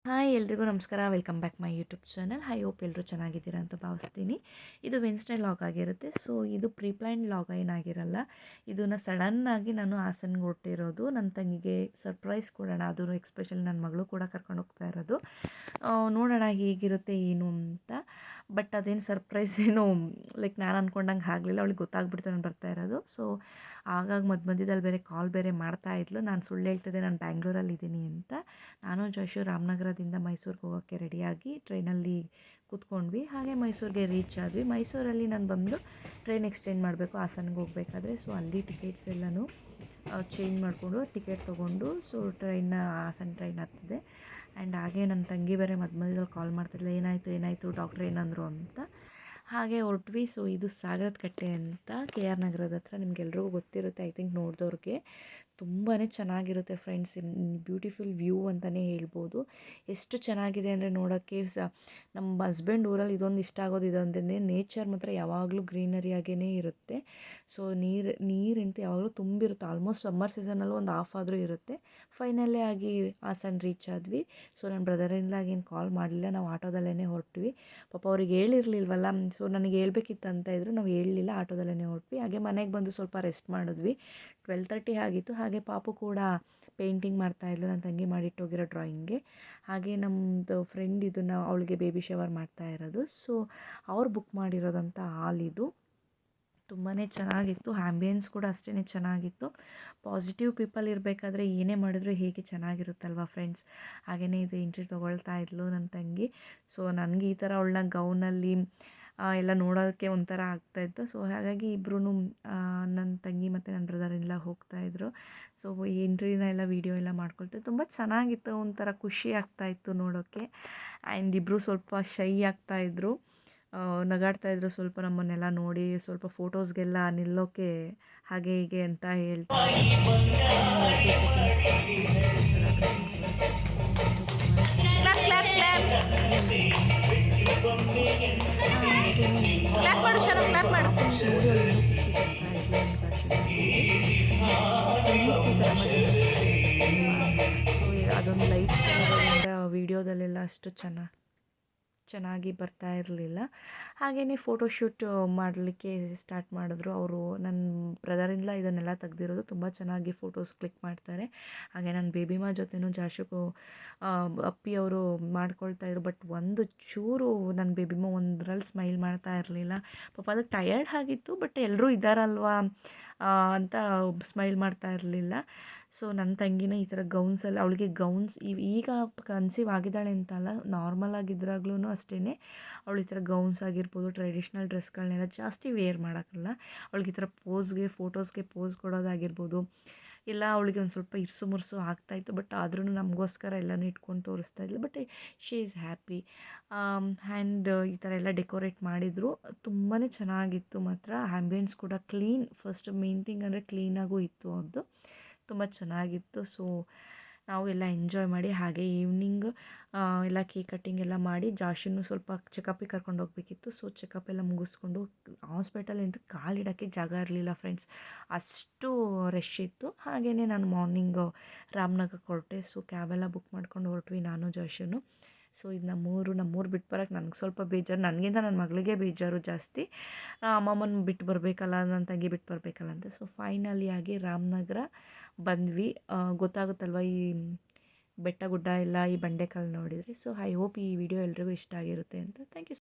Hi ಎಲ್ರಿಗೂ ನಮಸ್ಕಾರ. Welcome back my YouTube channel. I hope ಎಲ್ಲರೂ ಚೆನ್ನಾಗಿದ್ದೀರಾ ಅಂತ ಭಾವಿಸ್ತೀನಿ. ಇದು ವೆನ್ಸ್ಡೇ ಲಾಗ್ ಆಗಿರುತ್ತೆ. ಸೊ ಇದು ಪ್ರೀಪ್ಲ್ಯಾನ್ಡ್ ಲಾಗ್ ಏನಾಗಿರಲ್ಲ. ಇದನ್ನು ಸಡನ್ನಾಗಿ ನಾನು ಹಾಸನ್ಗೆ ಹೊರಟಿರೋದು. ನನ್ನ ತಂಗಿಗೆ ಸರ್ಪ್ರೈಸ್ ಕೊಡೋಣ, ಅದು ಎಕ್ಸ್ಪೆಷಲಿ ನನ್ನ ಮಗಳು ಕೂಡ ಕರ್ಕೊಂಡು ಹೋಗ್ತಾ ಇರೋದು. ನೋಡೋಣ ಹೇಗಿರುತ್ತೆ ಏನು ಅಂತ. ಬಟ್ ಅದೇನು ಸರ್ಪ್ರೈಸ್ ಏನು ಲೈಕ್ ನಾನು ಅಂದ್ಕೊಂಡಂಗೆ ಆಗಲಿಲ್ಲ. ಅವಳಿಗೆ ಗೊತ್ತಾಗ್ಬಿಡ್ತು ನಾನು ಬರ್ತಾ ಇರೋದು. ಸೊ ಹಾಗಾಗಿ ಮಧ್ಯದಲ್ಲಿ ಬೇರೆ ಕಾಲ್ ಬೇರೆ ಮಾಡ್ತಾಯಿದ್ಲು. ನಾನು ಸುಳ್ಳು ಹೇಳ್ತಿದ್ದೆ, ನಾನು ಬ್ಯಾಂಗ್ಳೂರಲ್ಲಿ ಇದ್ದೀನಿ ಅಂತ. ನಾನು ಜೋಶು ರಾಮನಗರದಿಂದ ಮೈಸೂರಿಗೆ ಹೋಗೋಕ್ಕೆ ರೆಡಿಯಾಗಿ ಟ್ರೈನಲ್ಲಿ ಕೂತ್ಕೊಂಡ್ವಿ. ಹಾಗೆ ಮೈಸೂರಿಗೆ ರೀಚ್ ಆದ್ವಿ. ಮೈಸೂರಲ್ಲಿ ನಾನು ಬಂದು ಟ್ರೈನ್ ಎಕ್ಸ್ಚೇಂಜ್ ಮಾಡಬೇಕು ಹಾಸನ್ಗೆ ಹೋಗಬೇಕಾದ್ರೆ. ಸೊ ಅಲ್ಲಿ ಟಿಕೆಟ್ಸ್ ಎಲ್ಲನೂ ಚೇಂಜ್ ಮಾಡಿಕೊಂಡು ಟಿಕೆಟ್ ತೊಗೊಂಡು ಸೊ ಹಾಸನ ಟ್ರೈನ್ ಹತ್ತಿದೆ. ಆ್ಯಂಡ್ ಹಾಗೆ ನನ್ನ ತಂಗಿ ಬೇರೆ ಮಧ್ಯದಲ್ಲಿ ಕಾಲ್ ಮಾಡ್ತಿದ್ಲು, ಏನಾಯಿತು ಡಾಕ್ಟ್ರ್ ಏನಂದರು ಅಂತ. ಹಾಗೆ ಹೊರಟ್ವಿ. ಸೊ ಇದು ಸಾಗರದ ಕಟ್ಟೆ ಅಂತ ಕೆ ಆರ್ ನಗರದ ಹತ್ರ. ನಿಮ್ಗೆಲ್ರಿಗೂ ಗೊತ್ತಿರುತ್ತೆ ಐ ಥಿಂಕ್ ನೋಡಿದವ್ರಿಗೆ. ತುಂಬಾ ಚೆನ್ನಾಗಿರುತ್ತೆ ಫ್ರೆಂಡ್ಸ್. ಬ್ಯೂಟಿಫುಲ್ ವ್ಯೂ ಅಂತಲೇ ಹೇಳ್ಬೋದು. ಎಷ್ಟು ಚೆನ್ನಾಗಿದೆ ಅಂದರೆ ನೋಡೋಕ್ಕೆ ನಮ್ಮ ಹಸ್ಬೆಂಡ್ ಊರಲ್ಲಿ ಇದೊಂದು ಇಷ್ಟ ಆಗೋದು ಇದೊಂದೇ, ನೇಚರ್ ಮಾತ್ರ ಯಾವಾಗಲೂ ಗ್ರೀನರಿಯಾಗೇ ಇರುತ್ತೆ. ಸೊ ನೀರಂತೂ ಯಾವಾಗಲೂ ತುಂಬಿರುತ್ತೆ. ಆಲ್ಮೋಸ್ಟ್ ಸಮ್ಮರ್ ಸೀಸನಲ್ಲೂ ಒಂದು ಆಫ್ ಆದರೂ ಇರುತ್ತೆ. ಫೈನಲಿ ಆಗಿ ಹಾಸನ ರೀಚ್ ಆದ್ವಿ. ಸೊ ನನ್ನ ಬ್ರದರಿಂದಾಗೇನು ಕಾಲ್ ಮಾಡಲಿಲ್ಲ, ನಾವು ಆಟೋದಲ್ಲೇ ಹೊರಟ್ವಿ. ಪಾಪ ಅವ್ರಿಗೆ ಹೇಳಿರಲಿಲ್ವಲ್ಲ, ಸೊ ನನಗೆ ಹೇಳ್ಬೇಕಿತ್ತು ಅಂತ ಇದ್ದರು. ನಾವು ಹೇಳಲಿಲ್ಲ, ಆಟೋದಲ್ಲೇ ಹೊರಟ್ವಿ. ಹಾಗೆ ಮನೆಗೆ ಬಂದು ಸ್ವಲ್ಪ ರೆಸ್ಟ್ ಮಾಡಿದ್ವಿ. 12:30 ಆಗಿತ್ತು. ಹಾಗೆ ಪಾಪು ಕೂಡ ಪೇಂಟಿಂಗ್ ಮಾಡ್ತಾಯಿದ್ಲು, ನನ್ನ ತಂಗಿ ಮಾಡಿಟ್ಟೋಗಿರೋ ಡ್ರಾಯಿಂಗ್ಗೆ. ಹಾಗೆ ನಮ್ಮದು ಫ್ರೆಂಡ್ ಇದನ್ನು ಅವಳಿಗೆ ಬೇಬಿ ಶವರ್ ಮಾಡ್ತಾ ಇರೋದು. ಸೊ ಅವ್ರು ಬುಕ್ ಮಾಡಿರೋದಂಥ ಹಾಲ್ ಇದು. ತುಂಬಾ ಚೆನ್ನಾಗಿತ್ತು. ಆ್ಯಂಬಿಯನ್ಸ್ ಕೂಡ ಅಷ್ಟೇ ಚೆನ್ನಾಗಿತ್ತು. ಪಾಸಿಟಿವ್ ಪೀಪಲ್ ಇರಬೇಕಾದ್ರೆ ಏನೇ ಮಾಡಿದ್ರು ಹೇಗೆ ಚೆನ್ನಾಗಿರುತ್ತಲ್ವ ಫ್ರೆಂಡ್ಸ್. ಹಾಗೆಯೇ ಇದು ಎಂಟ್ರಿ ತೊಗೊಳ್ತಾ ಇದ್ಲು ನನ್ನ ತಂಗಿ. ಸೊ ನನಗೆ ಈ ಥರ ಅವಳನ್ನ ಗೌನಲ್ಲಿ ಎಲ್ಲ ನೋಡೋಕ್ಕೆ ಒಂಥರ ಆಗ್ತಾಯಿತ್ತು. ಸೊ ಹಾಗಾಗಿ ಇಬ್ಬರೂ ನನ್ನ ತಂಗಿ ಮತ್ತು ನನ್ನ ಬ್ರದರ್ ಎಲ್ಲ ಹೋಗ್ತಾಯಿದ್ರು. ಸೊ ಎಂಟ್ರಿನ ಎಲ್ಲ ವೀಡಿಯೋ ಎಲ್ಲ ಮಾಡ್ಕೊಳ್ತಾ ತುಂಬ ಚೆನ್ನಾಗಿತ್ತು. ಒಂಥರ ಖುಷಿ ಆಗ್ತಾಯಿತ್ತು ನೋಡೋಕ್ಕೆ. ಆ್ಯಂಡ್ ಇಬ್ಬರು ಸ್ವಲ್ಪ ಶೈ ಆಗ್ತಾಯಿದ್ರು, ನಗಾಡ್ತಾಯಿದ್ರು ಸ್ವಲ್ಪ ನಮ್ಮನ್ನೆಲ್ಲ ನೋಡಿ. ಸ್ವಲ್ಪ ಫೋಟೋಸ್ಗೆಲ್ಲ ನಿಲ್ಲೋಕ್ಕೆ ಹಾಗೆ ಹೀಗೆ ಅಂತ ಹೇಳ್ತಾ ಸೊ ಅದೊಂದು ಲೈಟ್ಸ್ ಬರೋದ್ರಿಂದ ವೀಡಿಯೋದಲ್ಲೆಲ್ಲ ಅಷ್ಟು ಚೆನ್ನಾಗಿ ಬರ್ತಾ ಇರಲಿಲ್ಲ. ಹಾಗೆಯೇ ಫೋಟೋಶೂಟ್ ಮಾಡಲಿಕ್ಕೆ ಸ್ಟಾರ್ಟ್ ಮಾಡಿದ್ರು ಅವರು. ನನ್ನ ಬ್ರದರಿಂದ ಇದನ್ನೆಲ್ಲ ತೆಗ್ದಿರೋದು. ತುಂಬ ಚೆನ್ನಾಗಿ ಫೋಟೋಸ್ ಕ್ಲಿಕ್ ಮಾಡ್ತಾರೆ. ಹಾಗೆ ನನ್ನ ಬೇಬಿಮಾ ಜೊತೆನೂ ಜಾಶುಗೂ ಅಪ್ಪಿ ಅವರು ಮಾಡ್ಕೊಳ್ತಾಯಿದ್ರು. ಬಟ್ ಒಂದು ಚೂರು ನನ್ನ ಬೇಬಿಮಾ ಒಂದರಲ್ಲಿ ಸ್ಮೈಲ್ ಮಾಡ್ತಾ ಇರಲಿಲ್ಲ. ಪಾಪ ಅದಕ್ಕೆ ಟಯರ್ಡ್ ಆಗಿತ್ತು, ಬಟ್ ಎಲ್ಲರೂ ಇದ್ದಾರಲ್ವಾ ಅಂತ ಸ್ಮೈಲ್ ಮಾಡ್ತಾ ಇರಲಿಲ್ಲ. ಸೊ ನನ್ನ ತಂಗಿನ ಈ ಥರ ಗೌನ್ಸಲ್ಲಿ, ಅವಳಿಗೆ ಗೌನ್ಸ್ ಈಗ ಕನ್ಸೀವ್ ಆಗಿದ್ದಾಳೆ ಅಂತಲ್ಲ, ನಾರ್ಮಲ್ ಆಗಿದ್ದಾಗಲೂ ಅಷ್ಟೇ ಅವಳು ಈ ಥರ ಗೌನ್ಸ್ ಆಗಿರ್ಬೋದು, ಟ್ರೆಡಿಷ್ನಲ್ ಡ್ರೆಸ್ಗಳನ್ನೆಲ್ಲ ಜಾಸ್ತಿ ವೇರ್ ಮಾಡೋಕ್ಕಲ್ಲ. ಅವಳಿಗೆ ಈ ಥರ ಫೋಟೋಸ್ಗೆ ಪೋಸ್ ಕೊಡೋದಾಗಿರ್ಬೋದು ಎಲ್ಲ ಅವಳಿಗೆ ಒಂದು ಸ್ವಲ್ಪ ಇರ್ಸು ಮುರ್ಸು ಆಗ್ತಾಯಿತ್ತು. ಬಟ್ ಆದ್ರೂ ನಮಗೋಸ್ಕರ ಎಲ್ಲನೂ ಇಟ್ಕೊಂಡು ತೋರಿಸ್ತಾ ಇದ್ಲು. But she is happy. And ಈ ಥರ ಎಲ್ಲ ಡೆಕೋರೇಟ್ ಮಾಡಿದರು. ತುಂಬಾ ಚೆನ್ನಾಗಿತ್ತು ಮಾತ್ರ. ಆ್ಯಂಬಿಯನ್ಸ್ ಕೂಡ ಕ್ಲೀನ್. ಫಸ್ಟ್ ಮೇನ್ ಥಿಂಗ್ ಅಂದರೆ ಕ್ಲೀನಾಗೂ ಇತ್ತು ಅದು. ತುಂಬ ಚೆನ್ನಾಗಿತ್ತು. ಸೊ ನಾವು ಎಲ್ಲ ಎಂಜಾಯ್ ಮಾಡಿ ಹಾಗೆ ಈವ್ನಿಂಗ್ ಎಲ್ಲ ಕೇಕ್ ಕಟ್ಟಿಂಗ್ ಎಲ್ಲ ಮಾಡಿ ಜಾಶನ್ನು ಸ್ವಲ್ಪ ಚೆಕಪ್ಪಿಗೆ ಕರ್ಕೊಂಡು ಹೋಗಬೇಕಿತ್ತು. ಸೊ ಚೆಕಪ್ ಎಲ್ಲ ಮುಗಿಸ್ಕೊಂಡು ಹಾಸ್ಪಿಟಲಿಂದ ಕಾಲಿಡೋಕ್ಕೆ ಜಾಗ ಇರಲಿಲ್ಲ ಫ್ರೆಂಡ್ಸ್, ಅಷ್ಟು ರಶ್ ಇತ್ತು. ಹಾಗೆಯೇ ನಾನು ಮಾರ್ನಿಂಗು ರಾಮನಗರಕ್ಕೆ ಹೊರಟೆ. ಸೊ ಕ್ಯಾಬೆಲ್ಲ ಬುಕ್ ಮಾಡ್ಕೊಂಡು ಹೊರಟ್ವಿ ನಾನು ಜಾಶನ್ನು. ಸೊ ಇದು ನಮ್ಮೂರು ಬಿಟ್ಟು ಬರೋಕ್ಕೆ ನನಗೆ ಸ್ವಲ್ಪ ಬೇಜಾರು, ನನಗಿಂತ ನನ್ನ ಮಗಳಿಗೆ ಬೇಜಾರು ಜಾಸ್ತಿ. ಅಮ್ಮಮ್ಮನ ಬಿಟ್ಟು ಬರಬೇಕಲ್ಲ, ನನ್ನ ತಂಗಿ ಬಿಟ್ಟು ಬರಬೇಕಲ್ಲ ಅಂತ. ಸೊ ಫೈನಲಿ ಆಗಿ ರಾಮನಗರ ಬಂದ್ವಿ. ಗೊತ್ತಾಗುತ್ತಲ್ವ ಈ ಬೆಟ್ಟ ಗುಡ್ಡ ಎಲ್ಲ ಈ ಬಂಡೆಕಲ್ಲು ನೋಡಿದರೆ. ಸೊ ಐ ಹೋಪ್ ಈ ವಿಡಿಯೋ ಎಲ್ರಿಗೂ ಇಷ್ಟ ಆಗಿರುತ್ತೆ ಅಂತ. Thank you.